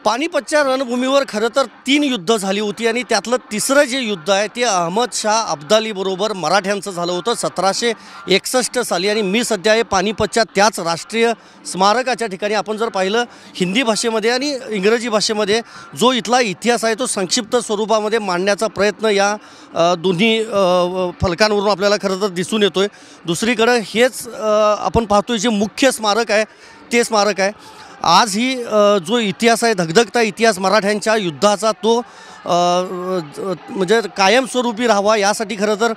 पानिपतच्या रणभूमीवर खरं तर 3 युद्ध झाली होती आणि त्यातलं तिसरं जे युद्ध आहे ते अहमद शाह अब्दालीबरोबर मराठ्यांचं झालं होतं 1761 साली। आणि मी सध्या आहे पानिपतच्या त्याच राष्ट्रीय स्मारकाच्या ठिकाणी। आपण जर पाहिलं हिंदी भाषेमध्ये आणि इंग्रजी भाषेमध्ये जो इथला इतिहास आहे तो संक्षिप्त स्वरूपामध्ये मांडण्याचा प्रयत्न या दोन्ही फलकांवरून आपल्याला खरं तर दिसून येतोय। दुसरीकडे हेच आपण पाहतोय जे मुख्य स्मारक आहे ते स्मारक आहे। आज ही जो इतिहास आहे धगधगता इतिहास मराठ्यांच्या युद्धाचा तो म्हणजे कायमस्वरूपी राहावा यासाठी खरं तर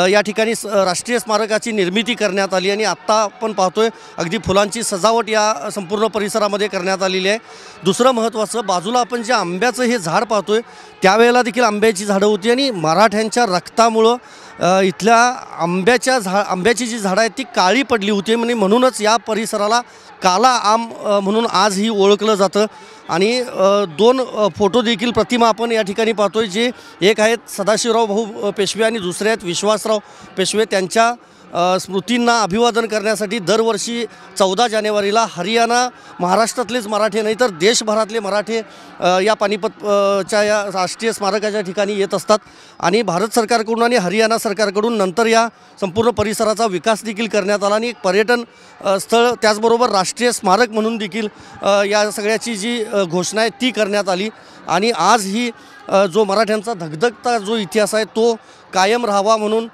या ठिकाणी राष्ट्रीय स्मारकाची निर्मिती करण्यात आली। आणि आत्ता आपण पाहतोय अगदी फुलांची सजावट या संपूर्ण परिसरामध्ये करण्यात आलेली आहे। दुसरं महत्त्वाचं बाजूला आपण जे आंब्याचं हे झाड पाहतोय त्यावेळेला देखील आंब्याची झाडं होती आणि मराठ्यांच्या रक्तामुळं इथल्या आंब्याची जी झाडं आहेत ती काळी पडली होती आणि म्हणूनच या परिसराला काला आम म्हणून आजही ओळखलं जातं। आणि दोन फोटो देखील प्रतिमा आपण या ठिकाणी पाहतोय जे एक आहेत सदाशिवराव भाऊ पेशवे आणि दुसरे आहेत विश्वासराव पेशवे। त्यांच्या स्मृतींना अभिवादन करण्यासाठी दरवर्षी 14 जानेवारीला हरियाणा महाराष्ट्रातलेच मराठे नाही तर देशभरातले मराठे या पानिपतच्या या राष्ट्रीय स्मारकाच्या ठिकाणी येत असतात। आणि भारत सरकारकडून आणि हरियाणा सरकारकडून नंतर या संपूर्ण परिसराचा विकास देखील करण्यात आला आणि एक पर्यटन स्थळ त्याचबरोबर राष्ट्रीय स्मारक म्हणून देखील या सगळ्याची जी घोषणा आहे ती करण्यात आली। आणि आज ही जो मराठ्यांचा धगधगता जो इतिहास आहे तो कायम राहावा म्हणून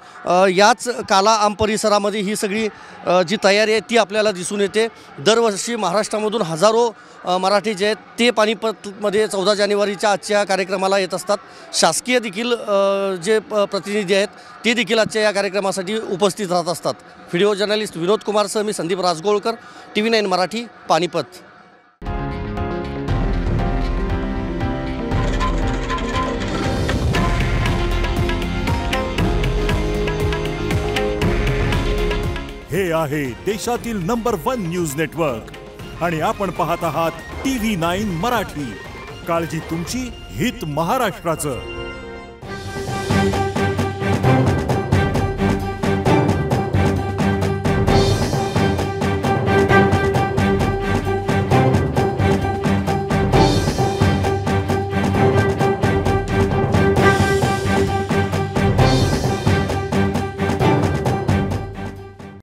याच काला आम परिसरामध्ये ही सगळी जी तयारी आहे ती आपल्याला दिसून येते। दरवर्षी महाराष्ट्रामधून हजारो मराठी जे आहेत ते पानिपतमध्ये 14 जानेवारीच्या आजच्या कार्यक्रमाला येत असतात। शासकीय देखील जे प्रतिनिधी आहेत ते देखील आजच्या या कार्यक्रमासाठी उपस्थित राहत असतात। व्हिडिओ जर्नलिस्ट विनोद कुमारसह मी संदीप राजगोळकर, TV9 मराठी, पानिपत। हे आहे देशातील नंबर 1 न्यूज नेटवर्क आणि आपण पाहत आहात TV9 मराठी। काळजी तुमची, हित महाराष्ट्राचं।